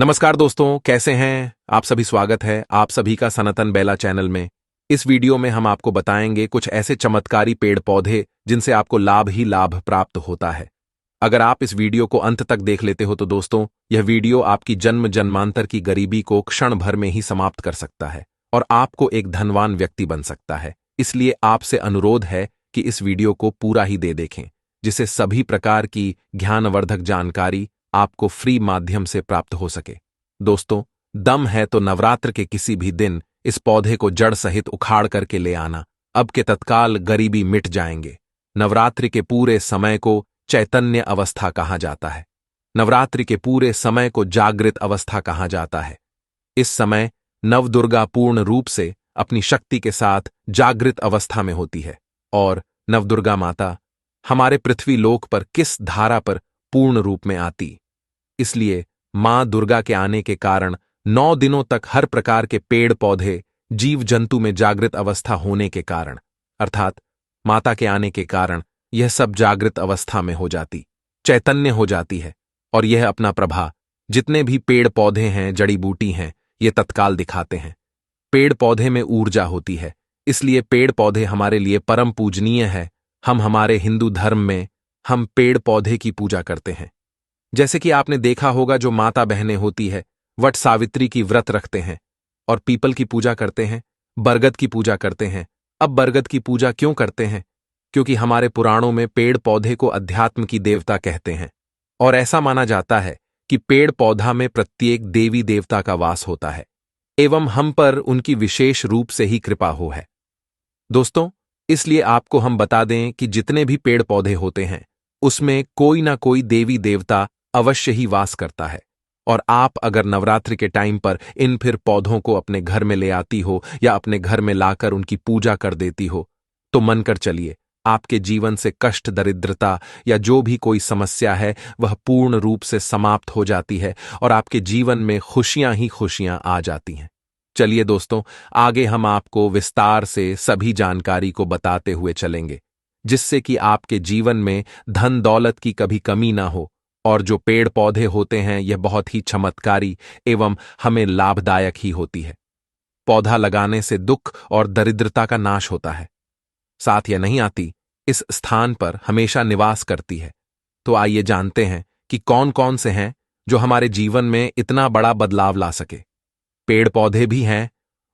नमस्कार दोस्तों, कैसे हैं आप सभी। स्वागत है आप सभी का सनातन बेला चैनल में। इस वीडियो में हम आपको बताएंगे कुछ ऐसे चमत्कारी पेड़ पौधे जिनसे आपको लाभ ही लाभ प्राप्त होता है। अगर आप इस वीडियो को अंत तक देख लेते हो तो दोस्तों, यह वीडियो आपकी जन्म जन्मांतर की गरीबी को क्षण भर में ही समाप्त कर सकता है और आपको एक धनवान व्यक्ति बन सकता है। इसलिए आपसे अनुरोध है कि इस वीडियो को पूरा ही देखें, जिससे सभी प्रकार की ज्ञानवर्धक जानकारी आपको फ्री माध्यम से प्राप्त हो सके। दोस्तों, दम है तो नवरात्र के किसी भी दिन इस पौधे को जड़ सहित उखाड़ करके ले आना। अब के तत्काल गरीबी मिट जाएंगे। नवरात्रि के पूरे समय को चैतन्य अवस्था कहा जाता है। नवरात्रि के पूरे समय को जागृत अवस्था कहा जाता है। इस समय नवदुर्गा पूर्ण रूप से अपनी शक्ति के साथ जागृत अवस्था में होती है और नवदुर्गा माता हमारे पृथ्वी लोक पर किस धारा पर पूर्ण रूप में आती। इसलिए मां दुर्गा के आने के कारण 9 दिनों तक हर प्रकार के पेड़ पौधे जीव जंतु में जागृत अवस्था होने के कारण, अर्थात माता के आने के कारण यह सब जागृत अवस्था में हो जाती, चैतन्य हो जाती है और यह अपना प्रभा जितने भी पेड़ पौधे हैं, जड़ी बूटी हैं, ये तत्काल दिखाते हैं। पेड़ पौधे में ऊर्जा होती है, इसलिए पेड़ पौधे हमारे लिए परम पूजनीय है। हम हमारे हिंदू धर्म में हम पेड़ पौधे की पूजा करते हैं। जैसे कि आपने देखा होगा, जो माता बहनें होती है वट सावित्री की व्रत रखते हैं और पीपल की पूजा करते हैं, बरगद की पूजा करते हैं। अब बरगद की पूजा क्यों करते हैं? क्योंकि हमारे पुराणों में पेड़ पौधे को अध्यात्म की देवता कहते हैं और ऐसा माना जाता है कि पेड़ पौधा में प्रत्येक देवी देवता का वास होता है एवं हम पर उनकी विशेष रूप से ही कृपा हो है। दोस्तों, इसलिए आपको हम बता दें कि जितने भी पेड़ पौधे होते हैं उसमें कोई ना कोई देवी देवता अवश्य ही वास करता है। और आप अगर नवरात्रि के टाइम पर इन फिर पौधों को अपने घर में ले आती हो या अपने घर में लाकर उनकी पूजा कर देती हो तो मनकर चलिए, आपके जीवन से कष्ट, दरिद्रता या जो भी कोई समस्या है वह पूर्ण रूप से समाप्त हो जाती है और आपके जीवन में खुशियां ही खुशियां आ जाती हैं। चलिए दोस्तों, आगे हम आपको विस्तार से सभी जानकारी को बताते हुए चलेंगे, जिससे कि आपके जीवन में धन दौलत की कभी कमी ना हो। और जो पेड़ पौधे होते हैं यह बहुत ही चमत्कारी एवं हमें लाभदायक ही होती है। पौधा लगाने से दुख और दरिद्रता का नाश होता है। साथ यह नहीं आती, इस स्थान पर हमेशा निवास करती है। तो आइए जानते हैं कि कौन कौन से हैं जो हमारे जीवन में इतना बड़ा बदलाव ला सके। पेड़ पौधे भी हैं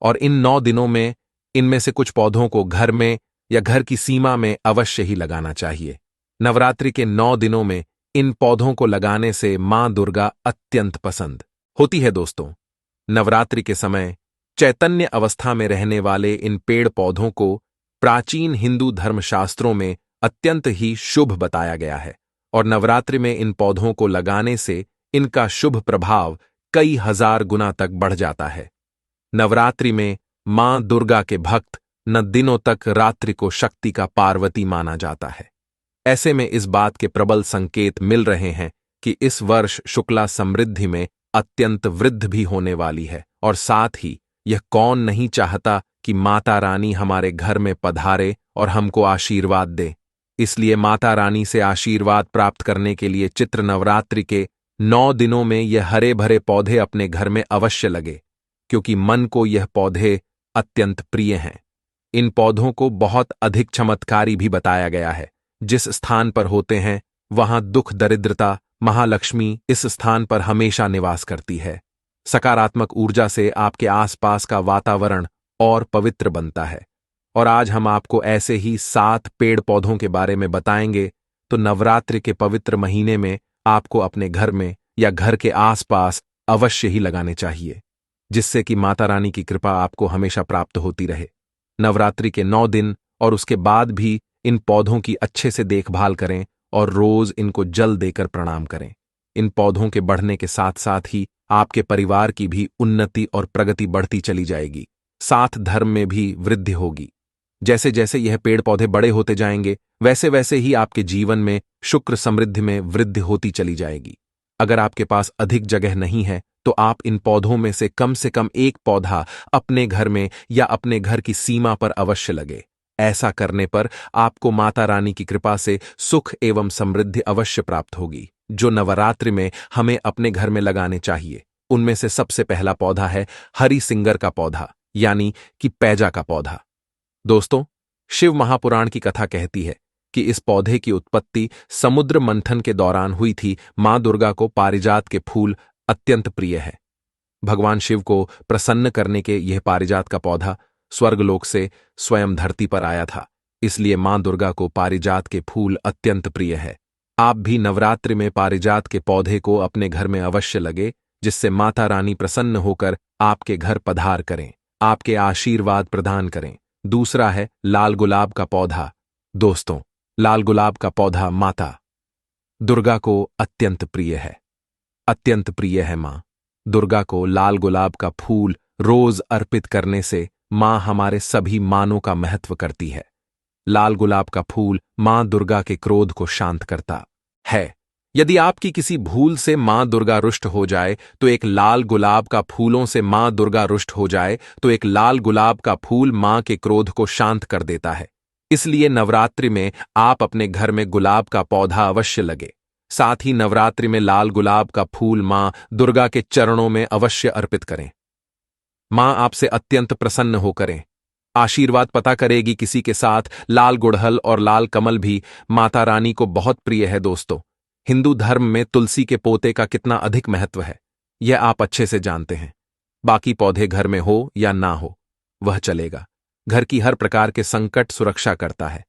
और इन 9 दिनों में इनमें से कुछ पौधों को घर में या घर की सीमा में अवश्य ही लगाना चाहिए। नवरात्रि के 9 दिनों में इन पौधों को लगाने से मां दुर्गा अत्यंत पसंद होती है। दोस्तों, नवरात्रि के समय चैतन्य अवस्था में रहने वाले इन पेड़ पौधों को प्राचीन हिंदू धर्मशास्त्रों में अत्यंत ही शुभ बताया गया है और नवरात्रि में इन पौधों को लगाने से इनका शुभ प्रभाव कई हजार गुना तक बढ़ जाता है। नवरात्रि में मां दुर्गा के भक्त न दिनों तक रात्रि को शक्ति का पार्वती माना जाता है। ऐसे में इस बात के प्रबल संकेत मिल रहे हैं कि इस वर्ष शुक्ला समृद्धि में अत्यंत वृद्धि भी होने वाली है और साथ ही यह कौन नहीं चाहता कि माता रानी हमारे घर में पधारे और हमको आशीर्वाद दे। इसलिए माता रानी से आशीर्वाद प्राप्त करने के लिए चित्र नवरात्रि के 9 दिनों में यह हरे भरे पौधे अपने घर में अवश्य लगे, क्योंकि मन को यह पौधे अत्यंत प्रिय हैं। इन पौधों को बहुत अधिक चमत्कारी भी बताया गया है। जिस स्थान पर होते हैं वहां दुख, दरिद्रता, महालक्ष्मी इस स्थान पर हमेशा निवास करती है। सकारात्मक ऊर्जा से आपके आसपास का वातावरण और पवित्र बनता है। और आज हम आपको ऐसे ही 7 पेड़ पौधों के बारे में बताएंगे। तो नवरात्रि के पवित्र महीने में आपको अपने घर में या घर के आसपास अवश्य ही लगाने चाहिए, जिससे कि माता रानी की कृपा आपको हमेशा प्राप्त होती रहे। नवरात्रि के 9 दिन और उसके बाद भी इन पौधों की अच्छे से देखभाल करें और रोज इनको जल देकर प्रणाम करें। इन पौधों के बढ़ने के साथ साथ ही आपके परिवार की भी उन्नति और प्रगति बढ़ती चली जाएगी। साथ धर्म में भी वृद्धि होगी। जैसे जैसे यह पेड़ पौधे बड़े होते जाएंगे वैसे वैसे ही आपके जीवन में शुक्र समृद्धि में वृद्धि होती चली जाएगी। अगर आपके पास अधिक जगह नहीं है तो आप इन पौधों में से कम एक पौधा अपने घर में या अपने घर की सीमा पर अवश्य लगे। ऐसा करने पर आपको माता रानी की कृपा से सुख एवं समृद्धि अवश्य प्राप्त होगी, जो नवरात्रि में हमें अपने घर में लगाने चाहिए। उनमें से सबसे पहला पौधा है हरि सिंगर का पौधा, यानी कि पैजा का पौधा। दोस्तों, शिव महापुराण की कथा कहती है कि इस पौधे की उत्पत्ति समुद्र मंथन के दौरान हुई थी। मां दुर्गा को पारिजात के फूल अत्यंत प्रिय है। भगवान शिव को प्रसन्न करने के यह पारिजात का पौधा स्वर्गलोक से स्वयं धरती पर आया था, इसलिए मां दुर्गा को पारिजात के फूल अत्यंत प्रिय है। आप भी नवरात्रि में पारिजात के पौधे को अपने घर में अवश्य लगे, जिससे माता रानी प्रसन्न होकर आपके घर पधार करें, आपके आशीर्वाद प्रदान करें। दूसरा है लाल गुलाब का पौधा। दोस्तों, लाल गुलाब का पौधा माता दुर्गा को अत्यंत प्रिय है। अत्यंत प्रिय है मां दुर्गा को लाल गुलाब का फूल रोज अर्पित करने से मां हमारे सभी मानों का महत्व करती है। लाल गुलाब का फूल मां दुर्गा के क्रोध को शांत करता है। यदि आपकी किसी भूल से मां दुर्गा रुष्ट हो जाए तो एक लाल गुलाब का फूलों से मां दुर्गा रुष्ट हो जाए तो एक लाल गुलाब का फूल मां के क्रोध को शांत कर देता है। इसलिए नवरात्रि में आप अपने घर में गुलाब का पौधा अवश्य लगे। साथ ही नवरात्रि में लाल गुलाब का फूल मां दुर्गा के चरणों में अवश्य अर्पित करें। मां आपसे अत्यंत प्रसन्न हो करें, आशीर्वाद पता करेगी। किसी के साथ लाल गुड़हल और लाल कमल भी माता रानी को बहुत प्रिय है। दोस्तों, हिंदू धर्म में तुलसी के पोते का कितना अधिक महत्व है, यह आप अच्छे से जानते हैं। बाकी पौधे घर में हो या ना हो वह चलेगा, घर की हर प्रकार के संकट सुरक्षा करता है।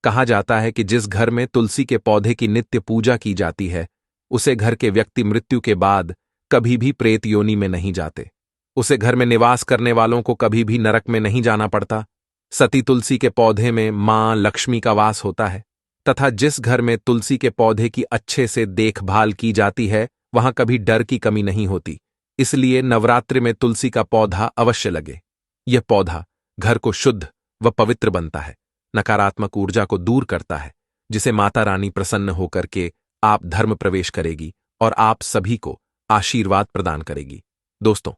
कहा जाता है कि जिस घर में तुलसी के पौधे की नित्य पूजा की जाती है, उसे घर के व्यक्ति मृत्यु के बाद कभी भी प्रेत योनि में नहीं जाते। उसे घर में निवास करने वालों को कभी भी नरक में नहीं जाना पड़ता। सती तुलसी के पौधे में मां लक्ष्मी का वास होता है तथा जिस घर में तुलसी के पौधे की अच्छे से देखभाल की जाती है, वहां कभी डर की कमी नहीं होती। इसलिए नवरात्रि में तुलसी का पौधा अवश्य लगे। यह पौधा घर को शुद्ध व पवित्र बनता है, नकारात्मक ऊर्जा को दूर करता है, जिसे माता रानी प्रसन्न होकर के आप धर्म प्रवेश करेगी और आप सभी को आशीर्वाद प्रदान करेगी। दोस्तों,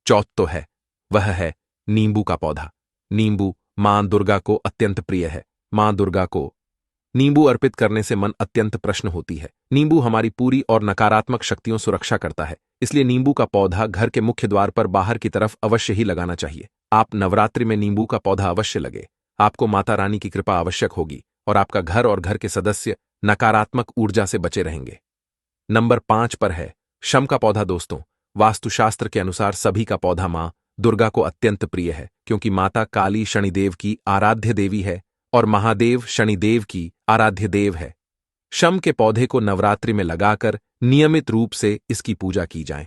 चौथ तो है, वह है नींबू का पौधा। नींबू मां दुर्गा को अत्यंत प्रिय है। मां दुर्गा को नींबू अर्पित करने से मन अत्यंत प्रसन्न होती है। नींबू हमारी पूरी और नकारात्मक शक्तियों सुरक्षा करता है, इसलिए नींबू का पौधा घर के मुख्य द्वार पर बाहर की तरफ अवश्य ही लगाना चाहिए। आप नवरात्रि में नींबू का पौधा अवश्य लगे। आपको माता रानी की कृपा आवश्यक होगी और आपका घर और घर के सदस्य नकारात्मक ऊर्जा से बचे रहेंगे। नंबर 5 पर है शम का पौधा। दोस्तों, वास्तुशास्त्र के अनुसार सभी का पौधा मां दुर्गा को अत्यंत प्रिय है, क्योंकि माता काली शनिदेव की आराध्य देवी है और महादेव शनिदेव की आराध्य देव है। शम के पौधे को नवरात्रि में लगाकर नियमित रूप से इसकी पूजा की जाए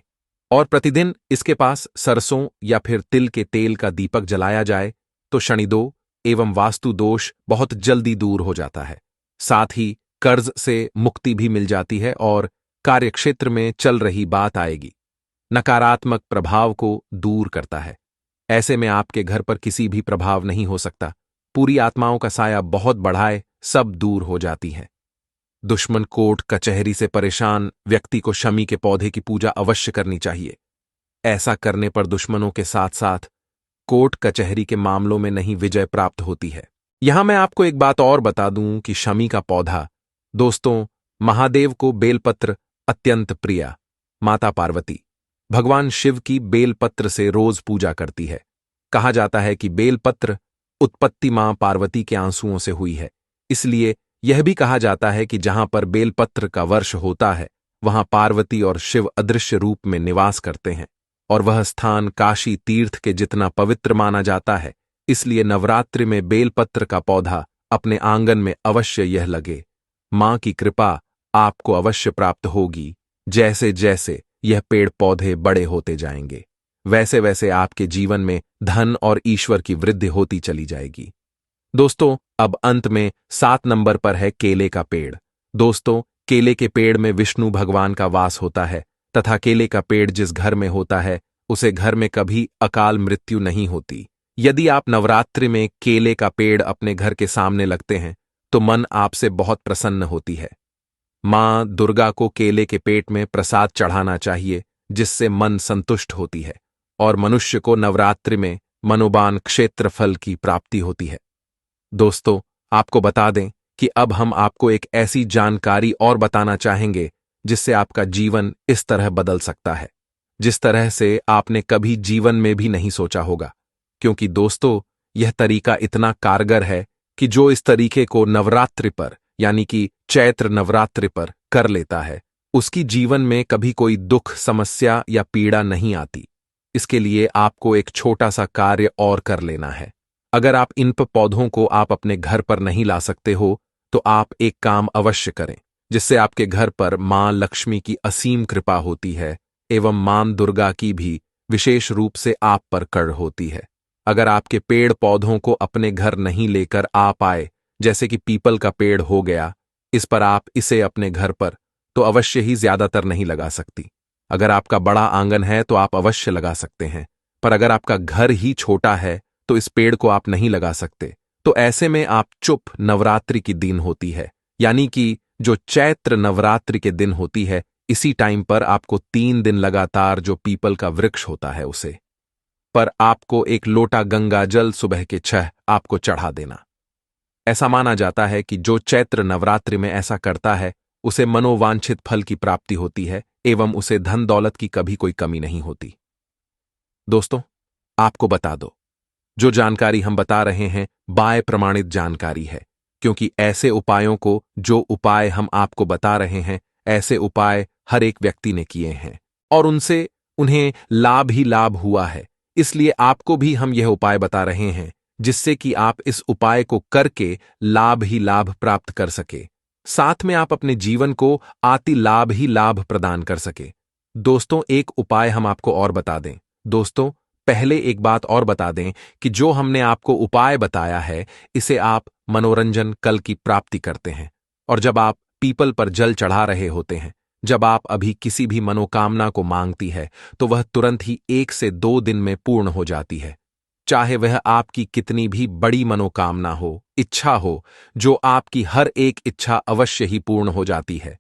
और प्रतिदिन इसके पास सरसों या फिर तिल के तेल का दीपक जलाया जाए तो शनिदोष एवं वास्तु दोष बहुत जल्दी दूर हो जाता है। साथ ही कर्ज से मुक्ति भी मिल जाती है और कार्यक्षेत्र में चल रही बात आएगी नकारात्मक प्रभाव को दूर करता है। ऐसे में आपके घर पर किसी भी प्रभाव नहीं हो सकता। पूरी आत्माओं का साया बहुत बढ़ाए सब दूर हो जाती है। दुश्मन कोर्ट कचहरी से परेशान व्यक्ति को शमी के पौधे की पूजा अवश्य करनी चाहिए। ऐसा करने पर दुश्मनों के साथ साथ कोर्ट कचहरी के मामलों में नहीं विजय प्राप्त होती है। यहां मैं आपको एक बात और बता दूं कि शमी का पौधा, दोस्तों, महादेव को बेलपत्र अत्यंत प्रिय। माता पार्वती भगवान शिव की बेलपत्र से रोज पूजा करती है। कहा जाता है कि बेलपत्र उत्पत्ति मां पार्वती के आंसुओं से हुई है। इसलिए यह भी कहा जाता है कि जहां पर बेलपत्र का वर्ष होता है वहां पार्वती और शिव अदृश्य रूप में निवास करते हैं और वह स्थान काशी तीर्थ के जितना पवित्र माना जाता है। इसलिए नवरात्रि में बेलपत्र का पौधा अपने आंगन में अवश्य यह लगे। मां की कृपा आपको अवश्य प्राप्त होगी। जैसे जैसे यह पेड़ पौधे बड़े होते जाएंगे, वैसे वैसे आपके जीवन में धन और ईश्वर की वृद्धि होती चली जाएगी। दोस्तों, अब अंत में 7 नंबर पर है केले का पेड़। दोस्तों, केले के पेड़ में विष्णु भगवान का वास होता है तथा केले का पेड़ जिस घर में होता है उसे घर में कभी अकाल मृत्यु नहीं होती। यदि आप नवरात्रि में केले का पेड़ अपने घर के सामने लगते हैं तो मन आपसे बहुत प्रसन्न होती है। मां दुर्गा को केले के पेट में प्रसाद चढ़ाना चाहिए, जिससे मन संतुष्ट होती है और मनुष्य को नवरात्रि में मनोबान क्षेत्रफल की प्राप्ति होती है। दोस्तों, आपको बता दें कि अब हम आपको एक ऐसी जानकारी और बताना चाहेंगे जिससे आपका जीवन इस तरह बदल सकता है। जिस तरह से आपने कभी जीवन में भी नहीं सोचा होगा। क्योंकि दोस्तों, यह तरीका इतना कारगर है कि जो इस तरीके को नवरात्रि पर यानी कि चैत्र नवरात्रि पर कर लेता है, उसकी जीवन में कभी कोई दुख, समस्या या पीड़ा नहीं आती। इसके लिए आपको एक छोटा सा कार्य और कर लेना है। अगर आप इन पौधों को आप अपने घर पर नहीं ला सकते हो, तो आप एक काम अवश्य करें, जिससे आपके घर पर मां लक्ष्मी की असीम कृपा होती है एवं मां दुर्गा की भी विशेष रूप से आप पर कड़ होती है। अगर आपके पेड़ पौधों को अपने घर नहीं लेकर आ पाए, जैसे कि पीपल का पेड़ हो गया, इस पर आप इसे अपने घर पर तो अवश्य ही ज्यादातर नहीं लगा सकती। अगर आपका बड़ा आंगन है तो आप अवश्य लगा सकते हैं, पर अगर आपका घर ही छोटा है तो इस पेड़ को आप नहीं लगा सकते। तो ऐसे में आप चुप नवरात्रि की दिन होती है, यानी कि जो चैत्र नवरात्रि के दिन होती है, इसी टाइम पर आपको 3 दिन लगातार जो पीपल का वृक्ष होता है उसे पर आपको एक लोटा गंगा जल सुबह के 6 आपको चढ़ा देना। ऐसा माना जाता है कि जो चैत्र नवरात्रि में ऐसा करता है, उसे मनोवांछित फल की प्राप्ति होती है एवं उसे धन दौलत की कभी कोई कमी नहीं होती। दोस्तों, आपको बता दो, जो जानकारी हम बता रहे हैं बाय प्रमाणित जानकारी है, क्योंकि ऐसे उपायों को, जो उपाय हम आपको बता रहे हैं, ऐसे उपाय हर एक व्यक्ति ने किए हैं और उनसे उन्हें लाभ ही लाभ हुआ है। इसलिए आपको भी हम यह उपाय बता रहे हैं, जिससे कि आप इस उपाय को करके लाभ ही लाभ प्राप्त कर सके, साथ में आप अपने जीवन को आति लाभ ही लाभ प्रदान कर सके। दोस्तों, एक उपाय हम आपको और बता दें। दोस्तों, पहले एक बात और बता दें कि जो हमने आपको उपाय बताया है, इसे आप मनोरंजन कल की प्राप्ति करते हैं। और जब आप पीपल पर जल चढ़ा रहे होते हैं, जब आप अभी किसी भी मनोकामना को मांगती है, तो वह तुरंत ही 1 से 2 दिन में पूर्ण हो जाती है। चाहे वह आपकी कितनी भी बड़ी मनोकामना हो, इच्छा हो, जो आपकी हर एक इच्छा अवश्य ही पूर्ण हो जाती है।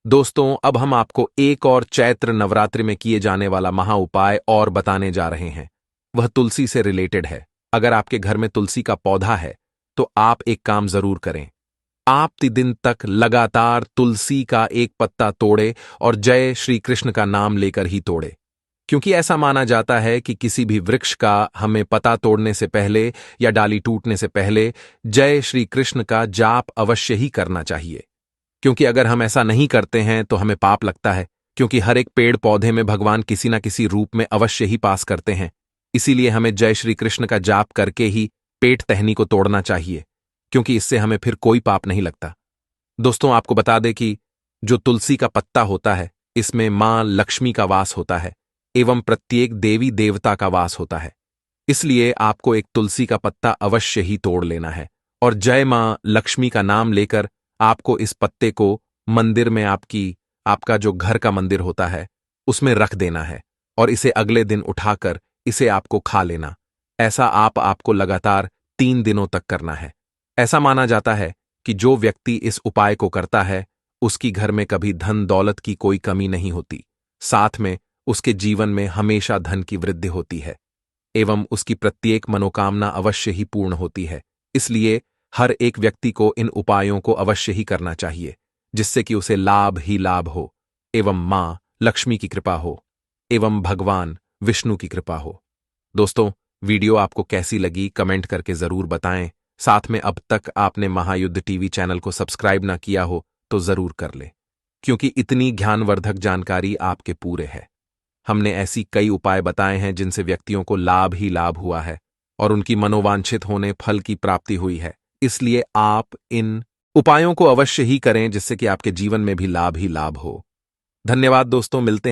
दोस्तों, अब हम आपको एक और चैत्र नवरात्रि में किए जाने वाला महा उपाय और बताने जा रहे हैं। वह तुलसी से रिलेटेड है। अगर आपके घर में तुलसी का पौधा है, तो आप एक काम जरूर करें। आप 3 दिन तक लगातार तुलसी का एक पत्ता तोड़े और जय श्री कृष्ण का नाम लेकर ही तोड़े, क्योंकि ऐसा माना जाता है कि किसी भी वृक्ष का हमें पत्ता तोड़ने से पहले या डाली टूटने से पहले जय श्री कृष्ण का जाप अवश्य ही करना चाहिए। क्योंकि अगर हम ऐसा नहीं करते हैं तो हमें पाप लगता है, क्योंकि हर एक पेड़ पौधे में भगवान किसी न किसी रूप में अवश्य ही पास करते हैं। इसीलिए हमें जय श्री कृष्ण का जाप करके ही पेट टहनी को तोड़ना चाहिए, क्योंकि इससे हमें फिर कोई पाप नहीं लगता। दोस्तों, आपको बता दें कि जो तुलसी का पत्ता होता है, इसमें मां लक्ष्मी का वास होता है एवं प्रत्येक देवी देवता का वास होता है। इसलिए आपको एक तुलसी का पत्ता अवश्य ही तोड़ लेना है और जय मां लक्ष्मी का नाम लेकर आपको इस पत्ते को मंदिर में आपका जो घर का मंदिर होता है, उसमें रख देना है और इसे अगले दिन उठाकर इसे आपको खा लेना। ऐसा आपको लगातार 3 दिनों तक करना है। ऐसा माना जाता है कि जो व्यक्ति इस उपाय को करता है, उसकी घर में कभी धन दौलत की कोई कमी नहीं होती, साथ में उसके जीवन में हमेशा धन की वृद्धि होती है एवं उसकी प्रत्येक मनोकामना अवश्य ही पूर्ण होती है। इसलिए हर एक व्यक्ति को इन उपायों को अवश्य ही करना चाहिए, जिससे कि उसे लाभ ही लाभ हो एवं मां लक्ष्मी की कृपा हो एवं भगवान विष्णु की कृपा हो। दोस्तों, वीडियो आपको कैसी लगी कमेंट करके जरूर बताएं। साथ में अब तक आपने महायुद्ध टीवी चैनल को सब्सक्राइब ना किया हो तो जरूर कर ले, क्योंकि इतनी ज्ञानवर्धक जानकारी आपके पूरे है। हमने ऐसी कई उपाय बताए हैं जिनसे व्यक्तियों को लाभ ही लाभ हुआ है और उनकी मनोवांछित होने फल की प्राप्ति हुई है। इसलिए आप इन उपायों को अवश्य ही करें, जिससे कि आपके जीवन में भी लाभ ही लाभ हो। धन्यवाद दोस्तों, मिलते हैं।